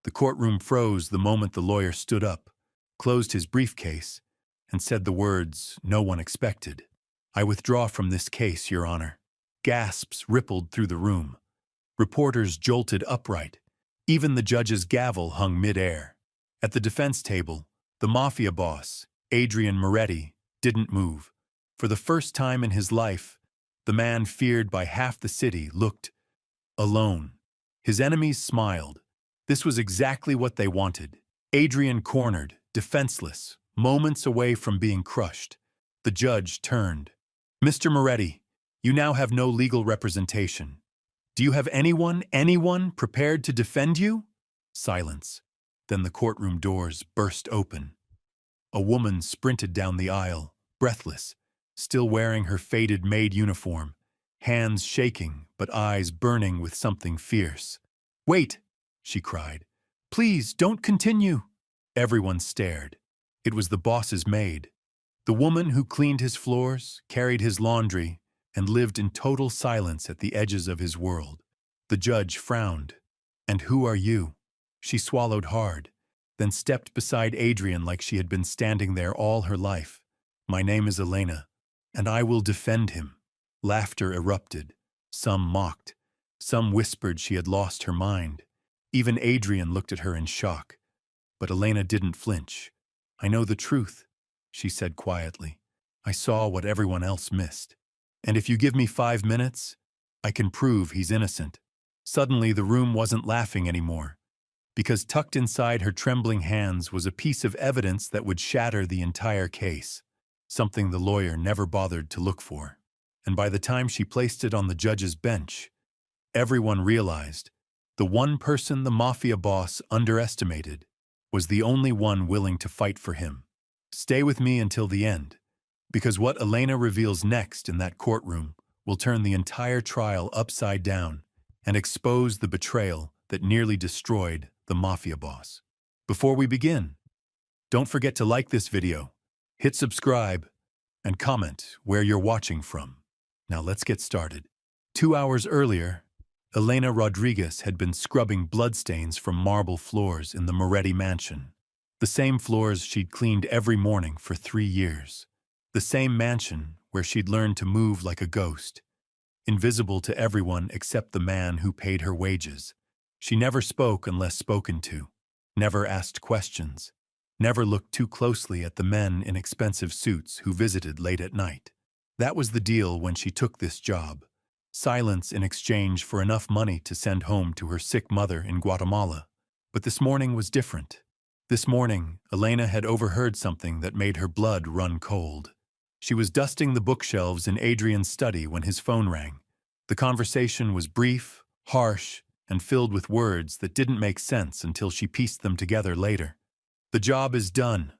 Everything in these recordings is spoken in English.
The courtroom froze the moment the lawyer stood up, closed his briefcase, and said the words no one expected. "I withdraw from this case, Your Honor." Gasps rippled through the room. Reporters jolted upright. Even the judge's gavel hung mid-air. At the defense table, the Mafia boss, Adrian Moretti, didn't move. For the first time in his life, the man feared by half the city looked alone. His enemies smiled. This was exactly what they wanted. Adrian cornered, defenseless, moments away from being crushed. The judge turned. "Mr. Moretti, you now have no legal representation. Do you have anyone prepared to defend you?" Silence. Then the courtroom doors burst open. A woman sprinted down the aisle, breathless, still wearing her faded Maid uniform, hands shaking but eyes burning with something fierce. "Wait!" she cried. "Please, don't continue!" Everyone stared. It was the boss's maid. The woman who cleaned his floors, carried his laundry, and lived in total silence at the edges of his world. The judge frowned. "And who are you?" She swallowed hard, then stepped beside Adrian like she had been standing there all her life. "My name is Elena, and I will defend him." Laughter erupted. Some mocked. Some whispered she had lost her mind. Even Adrian looked at her in shock. But Elena didn't flinch. "I know the truth," she said quietly. "I saw what everyone else missed. And if you give me 5 minutes, I can prove he's innocent." Suddenly, the room wasn't laughing anymore, because tucked inside her trembling hands was a piece of evidence that would shatter the entire case, something the lawyer never bothered to look for. And by the time she placed it on the judge's bench, everyone realized the one person the Mafia boss underestimated was the only one willing to fight for him. Stay with me until the end, because what Elena reveals next in that courtroom will turn the entire trial upside down and expose the betrayal that nearly destroyed the Mafia boss. Before we begin, don't forget to like this video, hit subscribe, and comment where you're watching from. Now let's get started. 2 hours earlier, Elena Rodriguez had been scrubbing bloodstains from marble floors in the Moretti mansion. The same floors she'd cleaned every morning for 3 years. The same mansion where she'd learned to move like a ghost, invisible to everyone except the man who paid her wages. She never spoke unless spoken to, never asked questions, never looked too closely at the men in expensive suits who visited late at night. That was the deal when she took this job. Silence in exchange for enough money to send home to her sick mother in Guatemala. But this morning was different. This morning, Elena had overheard something that made her blood run cold. She was dusting the bookshelves in Adrian's study when his phone rang. The conversation was brief, harsh, and filled with words that didn't make sense until she pieced them together later. "The job is done,"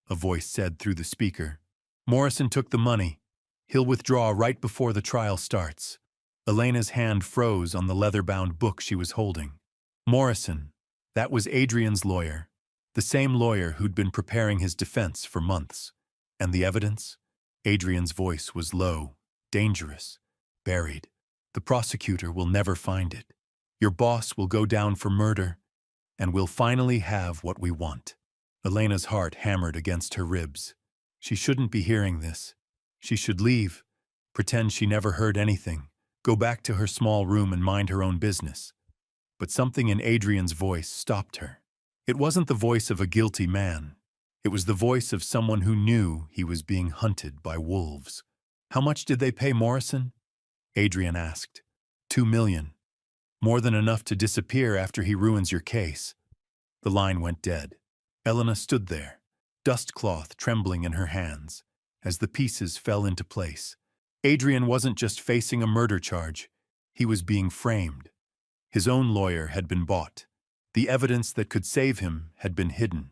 a voice said through the speaker. "Morrison took the money. He'll withdraw right before the trial starts." Elena's hand froze on the leather-bound book she was holding. Morrison, that was Adrian's lawyer, the same lawyer who'd been preparing his defense for months. And the evidence? Adrian's voice was low, dangerous, buried. "The prosecutor will never find it. Your boss will go down for murder, and we'll finally have what we want." Elena's heart hammered against her ribs. She shouldn't be hearing this. She should leave, pretend she never heard anything, go back to her small room and mind her own business. But something in Adrian's voice stopped her. It wasn't the voice of a guilty man. It was the voice of someone who knew he was being hunted by wolves. "How much did they pay Morrison?" Adrian asked. $2 million. More than enough to disappear after he ruins your case." The line went dead. Elena stood there, dust cloth trembling in her hands, as the pieces fell into place. Adrian wasn't just facing a murder charge. He was being framed. His own lawyer had been bought. The evidence that could save him had been hidden.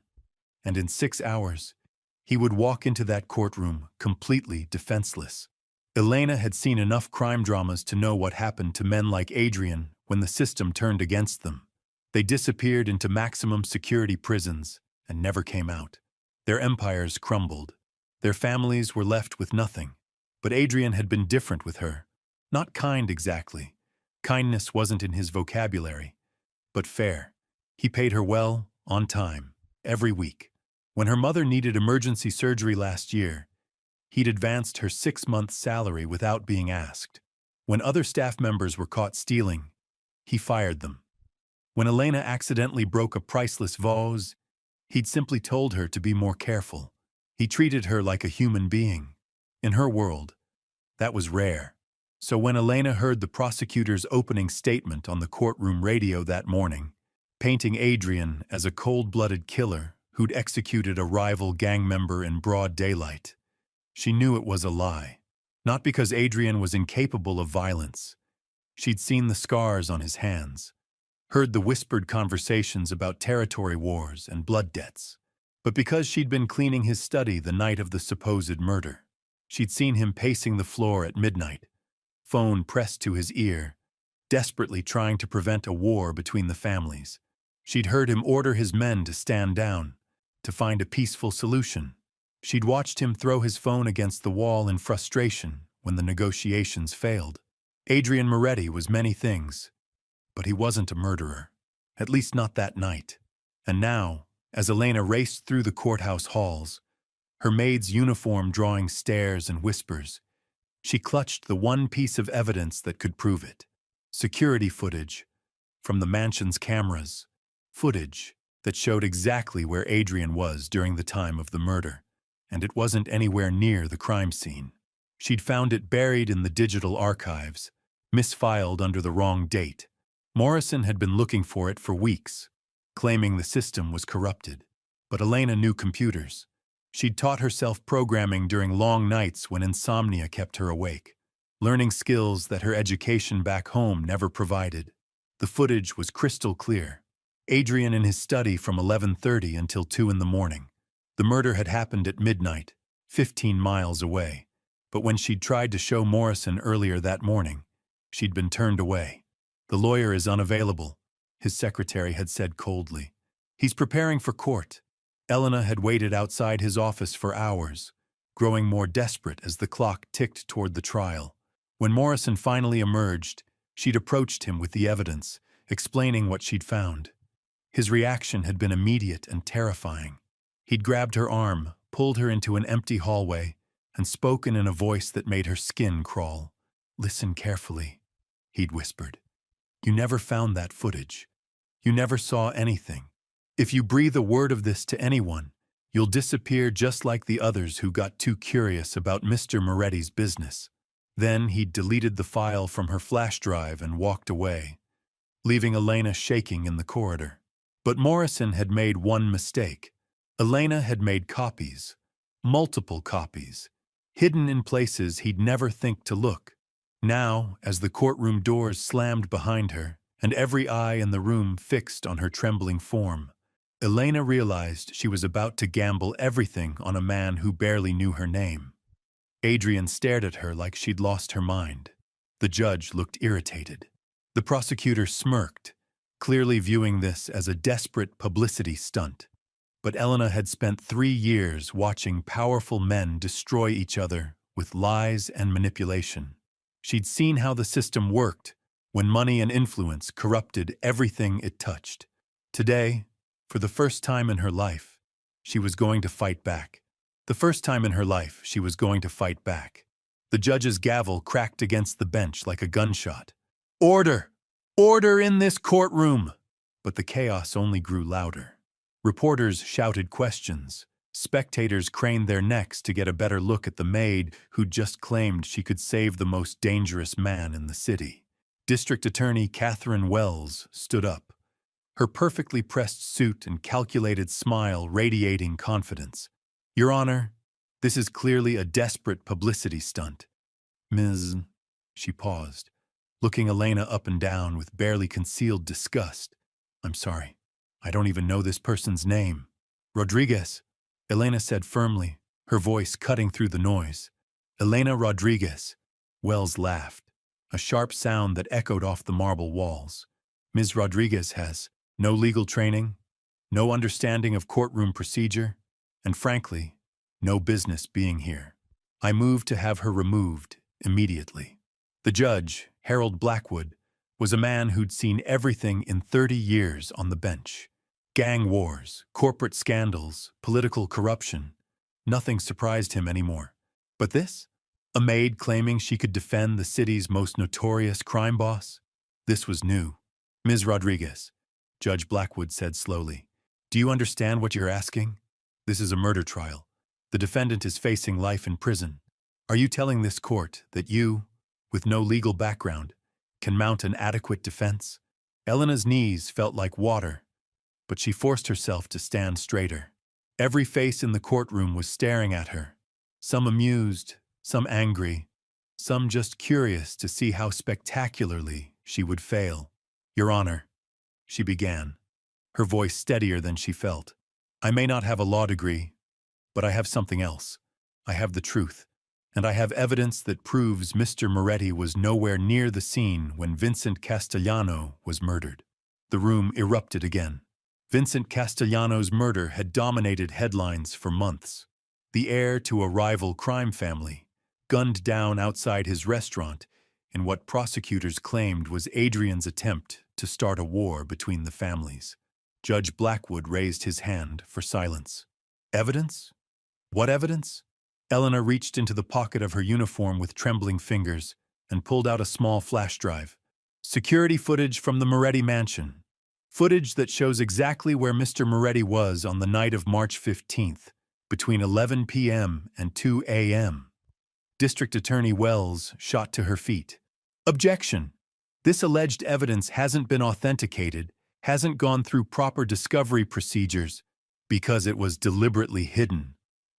And in 6 hours, he would walk into that courtroom completely defenseless. Elena had seen enough crime dramas to know what happened to men like Adrian when the system turned against them. They disappeared into maximum security prisons and never came out. Their empires crumbled. Their families were left with nothing. But Adrian had been different with her. Not kind exactly. Kindness wasn't in his vocabulary. But fair. He paid her well, on time, every week. When her mother needed emergency surgery last year, he'd advanced her 6-month salary without being asked. When other staff members were caught stealing, he fired them. When Elena accidentally broke a priceless vase, he'd simply told her to be more careful. He treated her like a human being. In her world, that was rare. So when Elena heard the prosecutor's opening statement on the courtroom radio that morning, painting Adrian as a cold-blooded killer who'd executed a rival gang member in broad daylight, she knew it was a lie. Not because Adrian was incapable of violence. She'd seen the scars on his hands, heard the whispered conversations about territory wars and blood debts, but because she'd been cleaning his study the night of the supposed murder. She'd seen him pacing the floor at midnight, phone pressed to his ear, desperately trying to prevent a war between the families. She'd heard him order his men to stand down, to find a peaceful solution. She'd watched him throw his phone against the wall in frustration when the negotiations failed. Adrian Moretti was many things, but he wasn't a murderer, at least not that night. And now, as Elena raced through the courthouse halls, her maid's uniform drawing stares and whispers, she clutched the one piece of evidence that could prove it. Security footage from the mansion's cameras, footage that showed exactly where Adrian was during the time of the murder, and it wasn't anywhere near the crime scene. She'd found it buried in the digital archives, misfiled under the wrong date. Morrison had been looking for it for weeks, claiming the system was corrupted. But Elena knew computers. She'd taught herself programming during long nights when insomnia kept her awake, learning skills that her education back home never provided. The footage was crystal clear. Adrian in his study from 11:30 until 2 in the morning. The murder had happened at midnight, 15 miles away. But when she'd tried to show Morrison earlier that morning, she'd been turned away. "The lawyer is unavailable," his secretary had said coldly. "He's preparing for court." Elena had waited outside his office for hours, growing more desperate as the clock ticked toward the trial. When Morrison finally emerged, she'd approached him with the evidence, explaining what she'd found. His reaction had been immediate and terrifying. He'd grabbed her arm, pulled her into an empty hallway, and spoken in a voice that made her skin crawl. "Listen carefully," he'd whispered. "You never found that footage. You never saw anything. If you breathe a word of this to anyone, you'll disappear just like the others who got too curious about Mr. Moretti's business." Then he'd deleted the file from her flash drive and walked away, leaving Elena shaking in the corridor. But Morrison had made one mistake. Elena had made copies, multiple copies, hidden in places he'd never think to look. Now, as the courtroom doors slammed behind her, and every eye in the room fixed on her trembling form, Elena realized she was about to gamble everything on a man who barely knew her name. Adrian stared at her like she'd lost her mind. The judge looked irritated. The prosecutor smirked, clearly viewing this as a desperate publicity stunt. But Elena had spent 3 years watching powerful men destroy each other with lies and manipulation. She'd seen how the system worked when money and influence corrupted everything it touched. Today, for the first time in her life, she was going to fight back. The first time in her life, she was going to fight back. The judge's gavel cracked against the bench like a gunshot. "Order! Order in this courtroom!" But the chaos only grew louder. Reporters shouted questions. Spectators craned their necks to get a better look at the maid who'd just claimed she could save the most dangerous man in the city. District Attorney Catherine Wells stood up, her perfectly pressed suit and calculated smile radiating confidence. "Your Honor, this is clearly a desperate publicity stunt." "Ms." She paused, looking Elena up and down with barely concealed disgust. "I'm sorry. I don't even know this person's name." "Rodriguez," Elena said firmly, her voice cutting through the noise. "Elena Rodriguez." Wells laughed, a sharp sound that echoed off the marble walls. "Ms. Rodriguez has no legal training, no understanding of courtroom procedure, and frankly, no business being here. I move to have her removed immediately." The judge, Harold Blackwood, was a man who'd seen everything in 30 years on the bench. Gang wars, corporate scandals, political corruption. Nothing surprised him anymore. But this? A maid claiming she could defend the city's most notorious crime boss? This was new. Ms. Rodriguez, Judge Blackwood said slowly, do you understand what you're asking? This is a murder trial. The defendant is facing life in prison. Are you telling this court that you, with no legal background, can mount an adequate defense? Elena's knees felt like water, but she forced herself to stand straighter. Every face in the courtroom was staring at her, some amused, some angry, some just curious to see how spectacularly she would fail. Your Honor, she began, her voice steadier than she felt. I may not have a law degree, but I have something else. I have the truth, and I have evidence that proves Mr. Moretti was nowhere near the scene when Vincent Castellano was murdered. The room erupted again. Vincent Castellano's murder had dominated headlines for months. The heir to a rival crime family, gunned down outside his restaurant in what prosecutors claimed was Adrian's attempt to start a war between the families. Judge Blackwood raised his hand for silence. Evidence? What evidence? Elena reached into the pocket of her uniform with trembling fingers and pulled out a small flash drive. Security footage from the Moretti mansion. Footage that shows exactly where Mr. Moretti was on the night of March 15th, between 11 p.m. and 2 a.m. District Attorney Wells shot to her feet. Objection! This alleged evidence hasn't been authenticated, hasn't gone through proper discovery procedures, because it was deliberately hidden,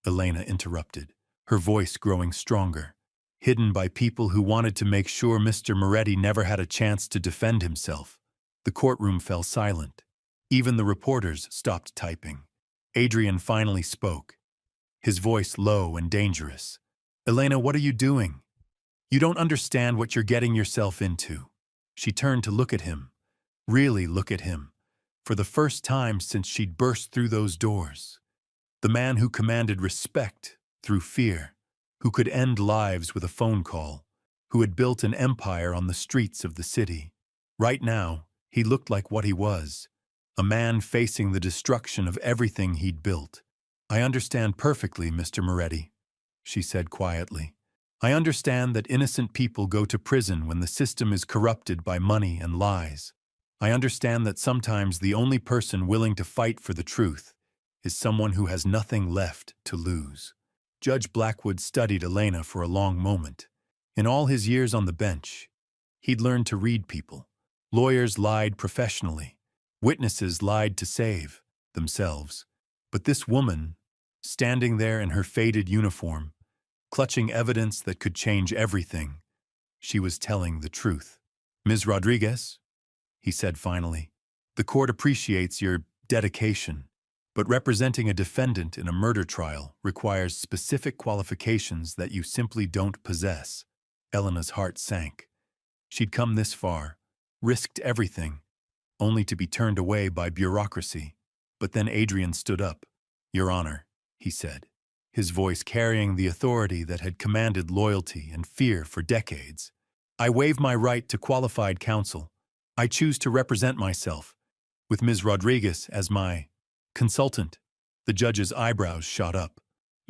Elena interrupted, her voice growing stronger. Hidden by people who wanted to make sure Mr. Moretti never had a chance to defend himself. The courtroom fell silent. Even the reporters stopped typing. Adrian finally spoke, his voice low and dangerous. Elena, what are you doing? You don't understand what you're getting yourself into. She turned to look at him, really look at him, for the first time since she'd burst through those doors. The man who commanded respect through fear, who could end lives with a phone call, who had built an empire on the streets of the city. Right now, he looked like what he was, a man facing the destruction of everything he'd built. I understand perfectly, Mr. Moretti, she said quietly. I understand that innocent people go to prison when the system is corrupted by money and lies. I understand that sometimes the only person willing to fight for the truth is someone who has nothing left to lose. Judge Blackwood studied Elena for a long moment. In all his years on the bench, he'd learned to read people. Lawyers lied professionally. Witnesses lied to save themselves. But this woman, standing there in her faded uniform, clutching evidence that could change everything, she was telling the truth. Ms. Rodriguez, he said finally, the court appreciates your dedication, but representing a defendant in a murder trial requires specific qualifications that you simply don't possess. Elena's heart sank. She'd come this far, risked everything, only to be turned away by bureaucracy. But then Adrian stood up. Your Honor, he said, his voice carrying the authority that had commanded loyalty and fear for decades. I waive my right to qualified counsel. I choose to represent myself, with Ms. Rodriguez as my consultant. The judge's eyebrows shot up.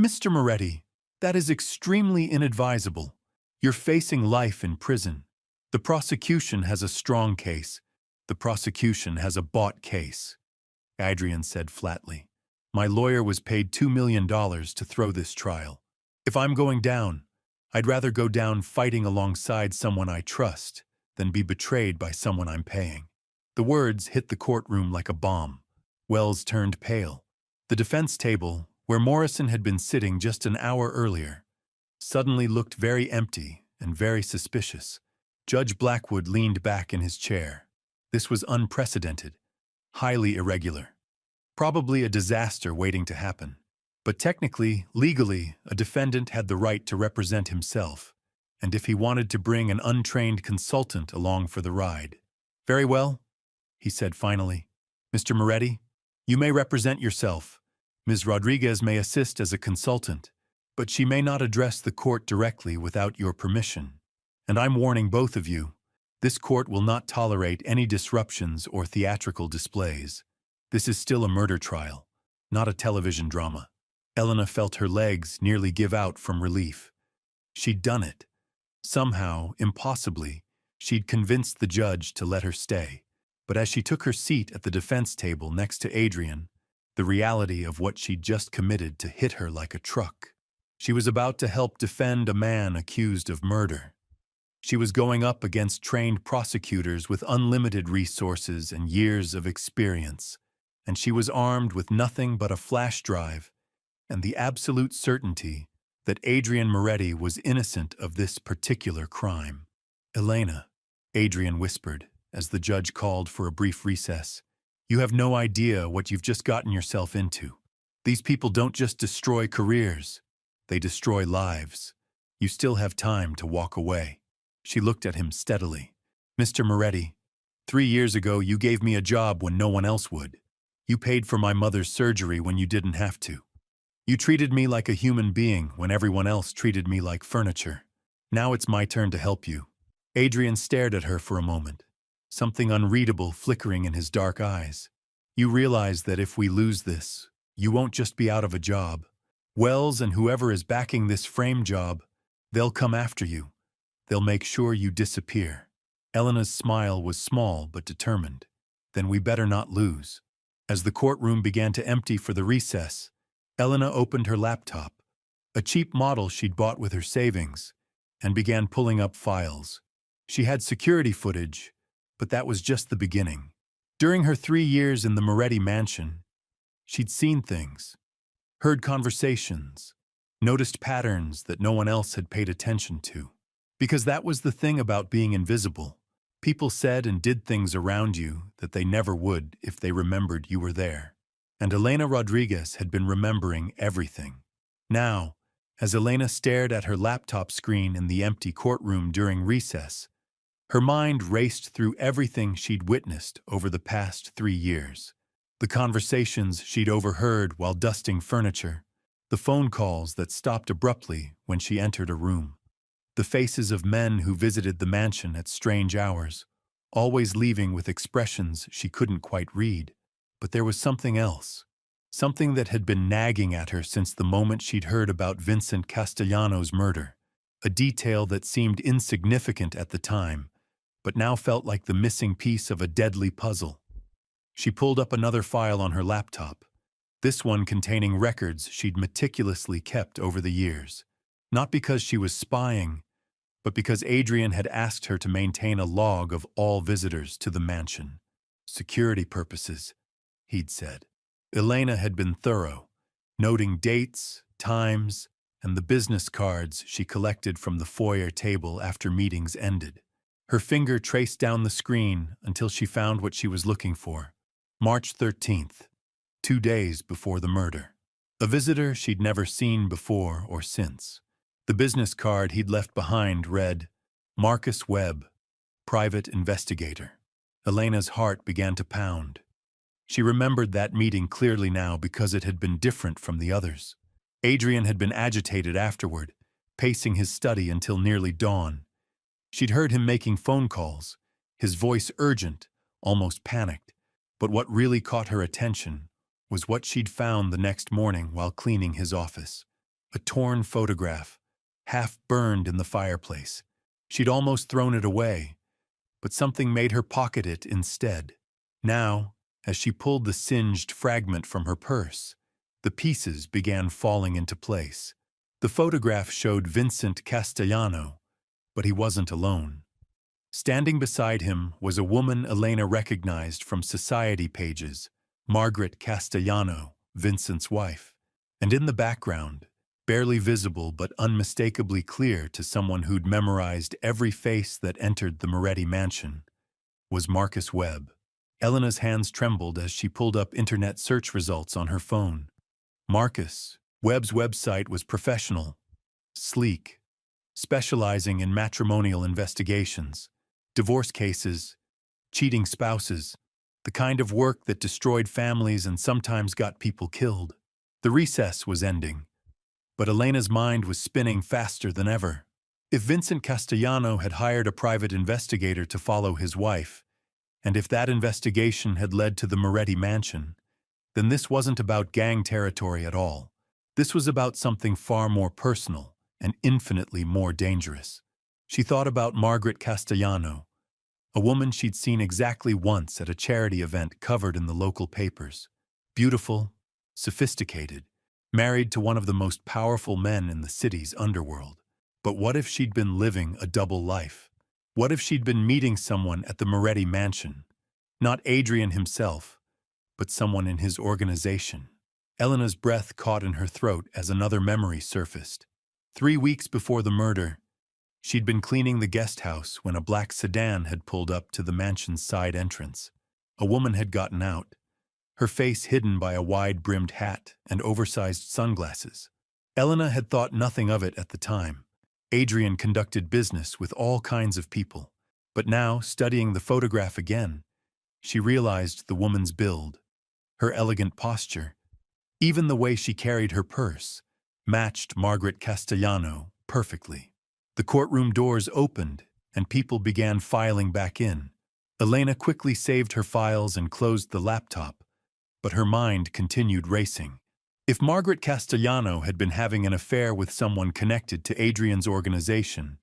Mr. Moretti, that is extremely inadvisable. You're facing life in prison. The prosecution has a strong case. The prosecution has a bought case. Adrian said flatly. My lawyer was paid $2 million to throw this trial. If I'm going down, I'd rather go down fighting alongside someone I trust than be betrayed by someone I'm paying. The words hit the courtroom like a bomb. Wells turned pale. The defense table, where Morrison had been sitting just an hour earlier, suddenly looked very empty and very suspicious. Judge Blackwood leaned back in his chair. This was unprecedented, highly irregular. Probably a disaster waiting to happen. But technically, legally, a defendant had the right to represent himself, and if he wanted to bring an untrained consultant along for the ride. Very well, he said finally. Mr. Moretti, you may represent yourself. Ms. Rodriguez may assist as a consultant, but she may not address the court directly without your permission. And I'm warning both of you, This court will not tolerate any disruptions or theatrical displays. This is still a murder trial, not a television drama. Elena felt her legs nearly give out from relief. She'd done it. Somehow, impossibly, she'd convinced the judge to let her stay. But as she took her seat at the defense table next to Adrian, the reality of what she'd just committed to hit her like a truck. She was about to help defend a man accused of murder. She was going up against trained prosecutors with unlimited resources and years of experience, and she was armed with nothing but a flash drive and the absolute certainty that Adrian Moretti was innocent of this particular crime. "Elena," Adrian whispered as the judge called for a brief recess, "you have no idea what you've just gotten yourself into. These people don't just destroy careers, they destroy lives. You still have time to walk away." She looked at him steadily. "Mr. Moretti, 3 years ago you gave me a job when no one else would. You paid for my mother's surgery when you didn't have to. You treated me like a human being when everyone else treated me like furniture. Now it's my turn to help you." Adrian stared at her for a moment, something unreadable flickering in his dark eyes. "You realize that if we lose this, you won't just be out of a job. Wells and whoever is backing this frame job, they'll come after you. They'll make sure you disappear." Elena's smile was small but determined. "Then we better not lose." As the courtroom began to empty for the recess, Elena opened her laptop, a cheap model she'd bought with her savings, and began pulling up files. She had security footage, but that was just the beginning. During her 3 years in the Moretti mansion, she'd seen things, heard conversations, noticed patterns that no one else had paid attention to. Because that was the thing about being invisible. People said and did things around you that they never would if they remembered you were there. And Elena Rodriguez had been remembering everything. Now, as Elena stared at her laptop screen in the empty courtroom during recess, her mind raced through everything she'd witnessed over the past 3 years. The conversations she'd overheard while dusting furniture, the phone calls that stopped abruptly when she entered a room, the faces of men who visited the mansion at strange hours, always leaving with expressions she couldn't quite read. But there was something else, something that had been nagging at her since the moment she'd heard about Vincent Castellano's murder, a detail that seemed insignificant at the time, but now felt like the missing piece of a deadly puzzle. She pulled up another file on her laptop, this one containing records she'd meticulously kept over the years, not because she was spying, but because Adrian had asked her to maintain a log of all visitors to the mansion. "Security purposes," he'd said. Elena had been thorough, noting dates, times, and the business cards she collected from the foyer table after meetings ended. Her finger traced down the screen until she found what she was looking for. March 13th, 2 days before the murder. A visitor she'd never seen before or since. The business card he'd left behind read, "Marcus Webb, private investigator." Elena's heart began to pound. She remembered that meeting clearly now because it had been different from the others. Adrian had been agitated afterward, pacing his study until nearly dawn. She'd heard him making phone calls, his voice urgent, almost panicked. But what really caught her attention was what she'd found the next morning while cleaning his office. A torn photograph, half burned in the fireplace. She'd almost thrown it away, but something made her pocket it instead. Now, as she pulled the singed fragment from her purse, the pieces began falling into place. The photograph showed Vincent Castellano, but he wasn't alone. Standing beside him was a woman Elena recognized from society pages, Margaret Castellano, Vincent's wife. And in the background, barely visible but unmistakably clear to someone who'd memorized every face that entered the Moretti mansion, was Marcus Webb. Elena's hands trembled as she pulled up internet search results on her phone. Marcus Webb's website was professional, sleek, specializing in matrimonial investigations, divorce cases, cheating spouses, the kind of work that destroyed families and sometimes got people killed. The recess was ending, but Elena's mind was spinning faster than ever. If Vincent Castellano had hired a private investigator to follow his wife, and if that investigation had led to the Moretti mansion, then this wasn't about gang territory at all. This was about something far more personal and infinitely more dangerous. She thought about Margaret Castellano, a woman she'd seen exactly once at a charity event covered in the local papers. Beautiful, sophisticated, married to one of the most powerful men in the city's underworld. But what if she'd been living a double life? What if she'd been meeting someone at the Moretti mansion? Not Adrian himself, but someone in his organization. Elena's breath caught in her throat as another memory surfaced. 3 weeks before the murder, she'd been cleaning the guest house when a black sedan had pulled up to the mansion's side entrance. A woman had gotten out, her face hidden by a wide-brimmed hat and oversized sunglasses. Elena had thought nothing of it at the time. Adrian conducted business with all kinds of people, but now, studying the photograph again, she realized the woman's build, her elegant posture, even the way she carried her purse, matched Margaret Castellano perfectly. The courtroom doors opened, and people began filing back in. Elena quickly saved her files and closed the laptop, but her mind continued racing. If Margaret Castellano had been having an affair with someone connected to Adrian's organization,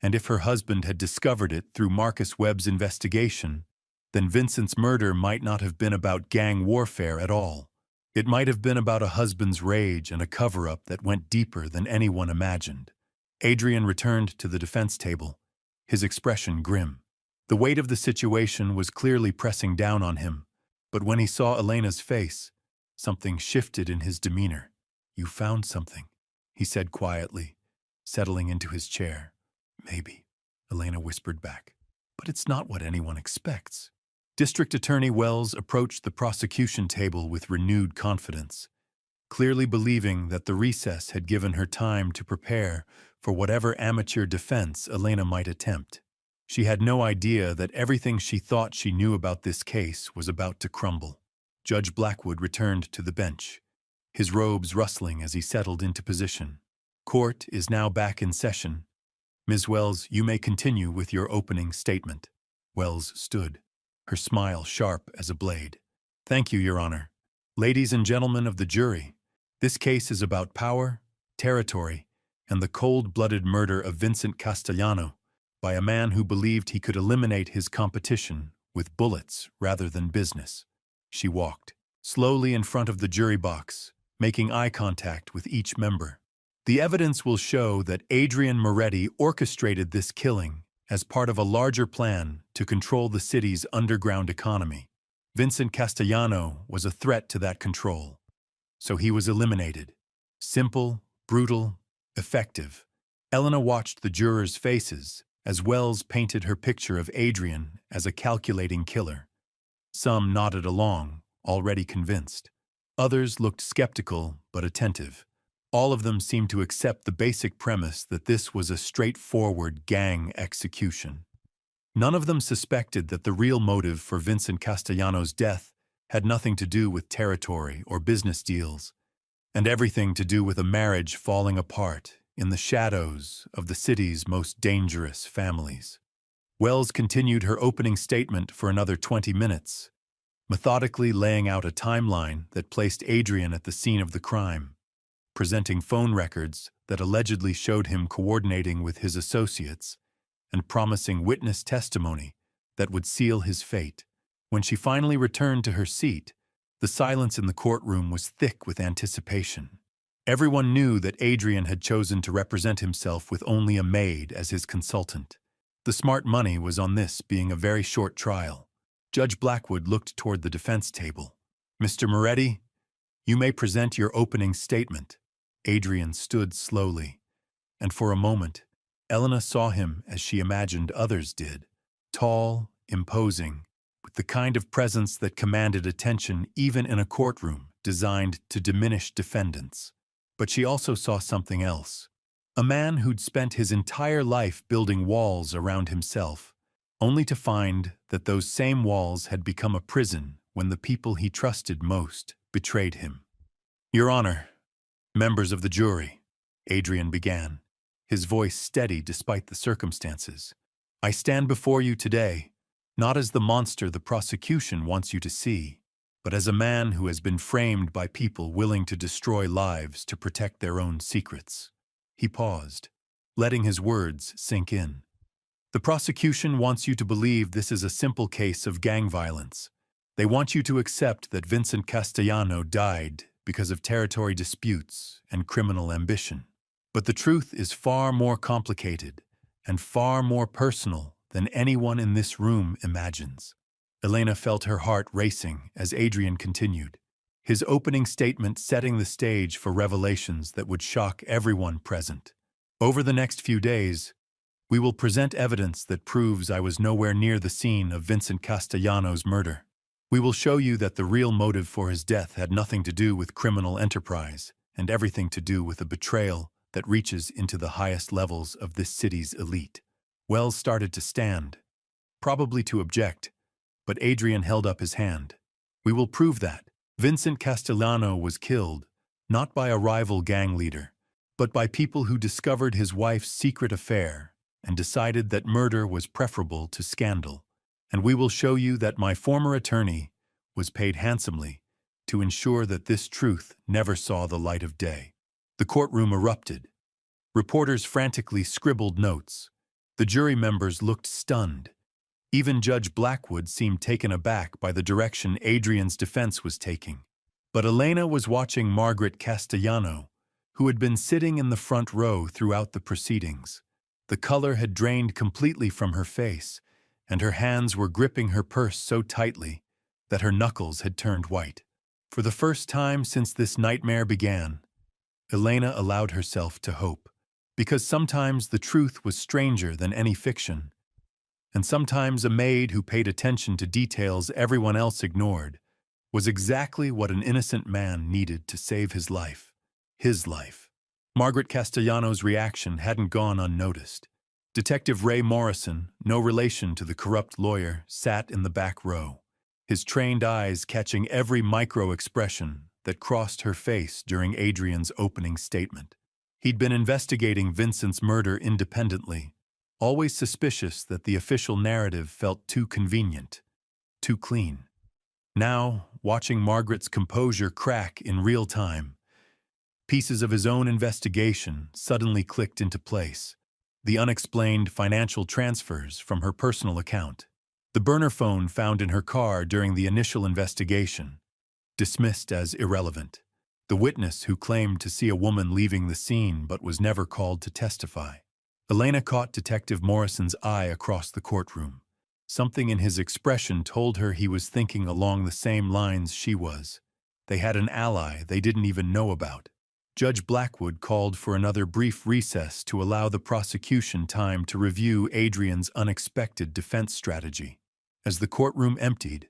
and if her husband had discovered it through Marcus Webb's investigation, then Vincent's murder might not have been about gang warfare at all. It might have been about a husband's rage and a cover-up that went deeper than anyone imagined. Adrian returned to the defense table, his expression grim. The weight of the situation was clearly pressing down on him, but when he saw Elena's face, something shifted in his demeanor. "You found something," he said quietly, settling into his chair. "Maybe," Elena whispered back. "But it's not what anyone expects." District Attorney Wells approached the prosecution table with renewed confidence, clearly believing that the recess had given her time to prepare for whatever amateur defense Elena might attempt. She had no idea that everything she thought she knew about this case was about to crumble. Judge Blackwood returned to the bench, his robes rustling as he settled into position. "Court is now back in session. Ms. Wells, you may continue with your opening statement." Wells stood, her smile sharp as a blade. "Thank you, Your Honor. Ladies and gentlemen of the jury, this case is about power, territory, and the cold-blooded murder of Vincent Castellano by a man who believed he could eliminate his competition with bullets rather than business." She walked slowly in front of the jury box, making eye contact with each member. "The evidence will show that Adrian Moretti orchestrated this killing as part of a larger plan to control the city's underground economy. Vincent Castellano was a threat to that control, so he was eliminated. Simple, brutal, effective." Elena watched the jurors' faces as Wells painted her picture of Adrian as a calculating killer. Some nodded along, already convinced. Others looked skeptical but attentive. All of them seemed to accept the basic premise that this was a straightforward gang execution. None of them suspected that the real motive for Vincent Castellano's death had nothing to do with territory or business deals, and everything to do with a marriage falling apart in the shadows of the city's most dangerous families. Wells continued her opening statement for another 20 minutes, methodically laying out a timeline that placed Adrian at the scene of the crime, presenting phone records that allegedly showed him coordinating with his associates, and promising witness testimony that would seal his fate. When she finally returned to her seat, the silence in the courtroom was thick with anticipation. Everyone knew that Adrian had chosen to represent himself with only a maid as his consultant. The smart money was on this being a very short trial. Judge Blackwood looked toward the defense table. "Mr. Moretti, you may present your opening statement." Adrian stood slowly, and for a moment, Elena saw him as she imagined others did. Tall, imposing, with the kind of presence that commanded attention even in a courtroom designed to diminish defendants. But she also saw something else. A man who'd spent his entire life building walls around himself, only to find that those same walls had become a prison when the people he trusted most betrayed him. "Your Honor, members of the jury," Adrian began, his voice steady despite the circumstances. I stand before you today, not as the monster the prosecution wants you to see, but as a man who has been framed by people willing to destroy lives to protect their own secrets. He paused, letting his words sink in. The prosecution wants you to believe this is a simple case of gang violence. They want you to accept that Vincent Castellano died because of territory disputes and criminal ambition. But the truth is far more complicated and far more personal than anyone in this room imagines. Elena felt her heart racing as Adrian continued, his opening statement setting the stage for revelations that would shock everyone present. Over the next few days, we will present evidence that proves I was nowhere near the scene of Vincent Castellano's murder. We will show you that the real motive for his death had nothing to do with criminal enterprise and everything to do with a betrayal that reaches into the highest levels of this city's elite. Wells started to stand, probably to object, but Adrian held up his hand. We will prove that Vincent Castellano was killed, not by a rival gang leader, but by people who discovered his wife's secret affair and decided that murder was preferable to scandal. And we will show you that my former attorney was paid handsomely to ensure that this truth never saw the light of day. The courtroom erupted. Reporters frantically scribbled notes. The jury members looked stunned. Even Judge Blackwood seemed taken aback by the direction Adrian's defense was taking. But Elena was watching Margaret Castellano, who had been sitting in the front row throughout the proceedings. The color had drained completely from her face, and her hands were gripping her purse so tightly that her knuckles had turned white. For the first time since this nightmare began, Elena allowed herself to hope, because sometimes the truth was stranger than any fiction, and sometimes a maid who paid attention to details everyone else ignored was exactly what an innocent man needed to save his life. His life. Margaret Castellano's reaction hadn't gone unnoticed. Detective Ray Morrison, no relation to the corrupt lawyer, sat in the back row, his trained eyes catching every micro-expression that crossed her face during Adrian's opening statement. He'd been investigating Vincent's murder independently, always suspicious that the official narrative felt too convenient, too clean. Now, watching Margaret's composure crack in real time, pieces of his own investigation suddenly clicked into place. The unexplained financial transfers from her personal account. The burner phone found in her car during the initial investigation, dismissed as irrelevant. The witness who claimed to see a woman leaving the scene but was never called to testify. Elena caught Detective Morrison's eye across the courtroom. Something in his expression told her he was thinking along the same lines she was. They had an ally they didn't even know about. Judge Blackwood called for another brief recess to allow the prosecution time to review Adrian's unexpected defense strategy. As the courtroom emptied,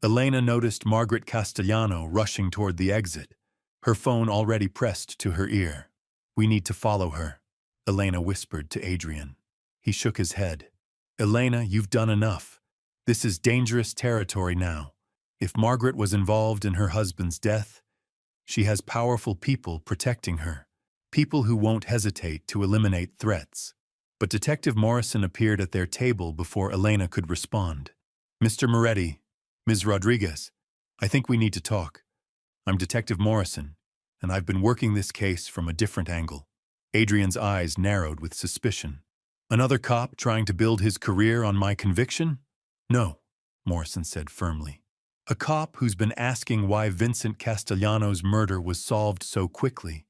Elena noticed Margaret Castellano rushing toward the exit, her phone already pressed to her ear. "We need to follow her," Elena whispered to Adrian. He shook his head. "Elena, you've done enough. This is dangerous territory now. If Margaret was involved in her husband's death, she has powerful people protecting her, people who won't hesitate to eliminate threats." But Detective Morrison appeared at their table before Elena could respond. "Mr. Moretti, Ms. Rodriguez, I think we need to talk. I'm Detective Morrison, and I've been working this case from a different angle." Adrian's eyes narrowed with suspicion. "Another cop trying to build his career on my conviction?" "No," Morrison said firmly. "A cop who's been asking why Vincent Castellano's murder was solved so quickly,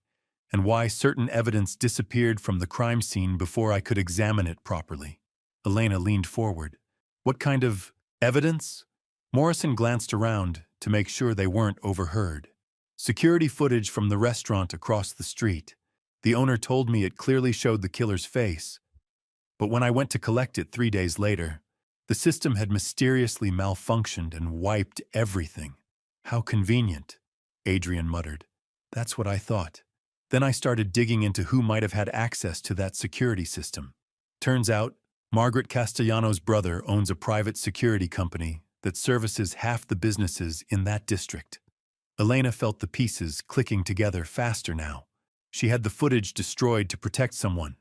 and why certain evidence disappeared from the crime scene before I could examine it properly." Elena leaned forward. "What kind of evidence?" Morrison glanced around to make sure they weren't overheard. "Security footage from the restaurant across the street. The owner told me it clearly showed the killer's face. But when I went to collect it 3 days later, the system had mysteriously malfunctioned and wiped everything." "How convenient," Adrian muttered. "That's what I thought. Then I started digging into who might have had access to that security system. Turns out, Margaret Castellano's brother owns a private security company that services half the businesses in that district." Elena felt the pieces clicking together faster now. She had the footage destroyed to protect someone.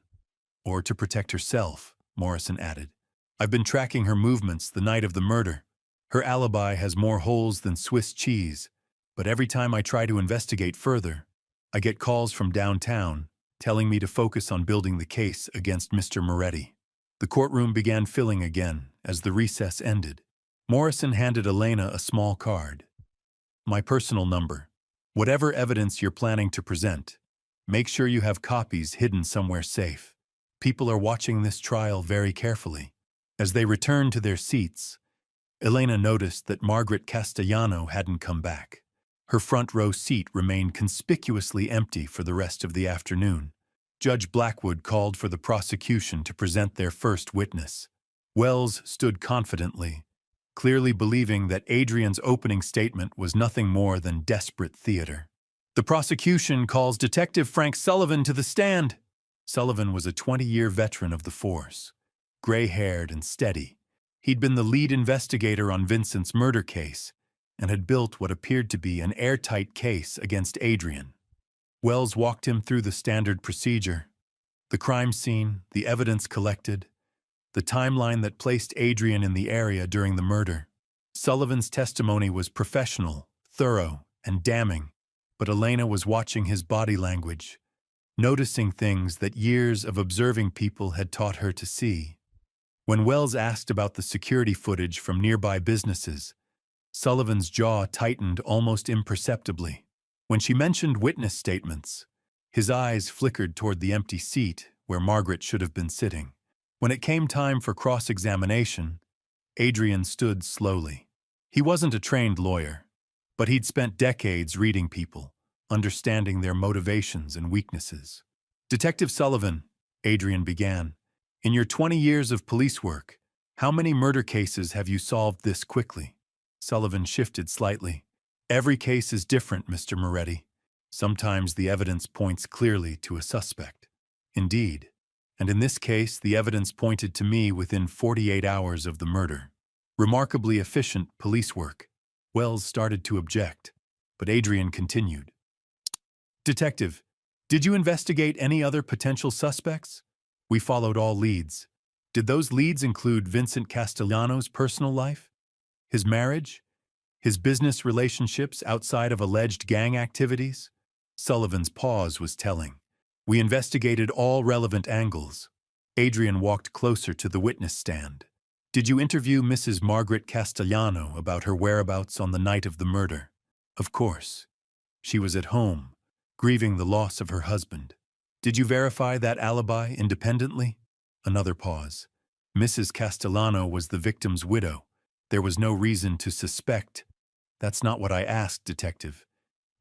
Or to protect herself, Morrison added. I've been tracking her movements the night of the murder. Her alibi has more holes than Swiss cheese, but every time I try to investigate further, I get calls from downtown telling me to focus on building the case against Mr. Moretti. The courtroom began filling again as the recess ended. Morrison handed Elena a small card. My personal number. Whatever evidence you're planning to present, make sure you have copies hidden somewhere safe. People are watching this trial very carefully. As they returned to their seats, Elena noticed that Margaret Castellano hadn't come back. Her front row seat remained conspicuously empty for the rest of the afternoon. Judge Blackwood called for the prosecution to present their first witness. Wells stood confidently, clearly believing that Adrian's opening statement was nothing more than desperate theater. The prosecution calls Detective Frank Sullivan to the stand. Sullivan was a 20-year veteran of the force, gray-haired and steady. He'd been the lead investigator on Vincent's murder case and had built what appeared to be an airtight case against Adrian. Wells walked him through the standard procedure: the crime scene, the evidence collected, the timeline that placed Adrian in the area during the murder. Sullivan's testimony was professional, thorough, and damning, but Elena was watching his body language, noticing things that years of observing people had taught her to see. When Wells asked about the security footage from nearby businesses, Sullivan's jaw tightened almost imperceptibly. When she mentioned witness statements, his eyes flickered toward the empty seat where Margaret should have been sitting. When it came time for cross-examination, Adrian stood slowly. He wasn't a trained lawyer, but he'd spent decades reading people, understanding their motivations and weaknesses. Detective Sullivan, Adrian began, in your 20 years of police work, how many murder cases have you solved this quickly? Sullivan shifted slightly. Every case is different, Mr. Moretti. Sometimes the evidence points clearly to a suspect. Indeed. And in this case, the evidence pointed to me within 48 hours of the murder. Remarkably efficient police work. Wells started to object, but Adrian continued. Detective, did you investigate any other potential suspects? We followed all leads. Did those leads include Vincent Castellano's personal life? His marriage? His business relationships outside of alleged gang activities? Sullivan's pause was telling. We investigated all relevant angles. Adrian walked closer to the witness stand. Did you interview Mrs. Margaret Castellano about her whereabouts on the night of the murder? Of course. She was at home, grieving the loss of her husband. Did you verify that alibi independently? Another pause. Mrs. Castellano was the victim's widow. There was no reason to suspect. That's not what I asked, Detective.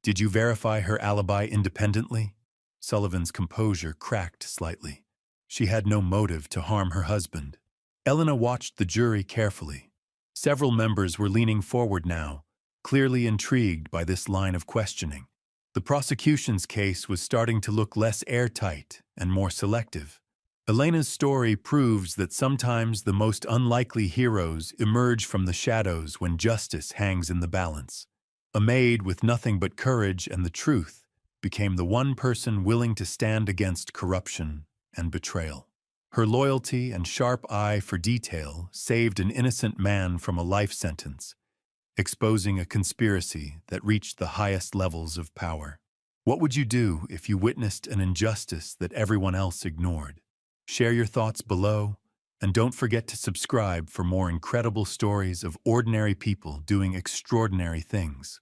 Did you verify her alibi independently? Sullivan's composure cracked slightly. She had no motive to harm her husband. Elena watched the jury carefully. Several members were leaning forward now, clearly intrigued by this line of questioning. The prosecution's case was starting to look less airtight and more selective. Elena's story proves that sometimes the most unlikely heroes emerge from the shadows when justice hangs in the balance. A maid with nothing but courage and the truth became the one person willing to stand against corruption and betrayal. Her loyalty and sharp eye for detail saved an innocent man from a life sentence, exposing a conspiracy that reached the highest levels of power. What would you do if you witnessed an injustice that everyone else ignored? Share your thoughts below, and don't forget to subscribe for more incredible stories of ordinary people doing extraordinary things.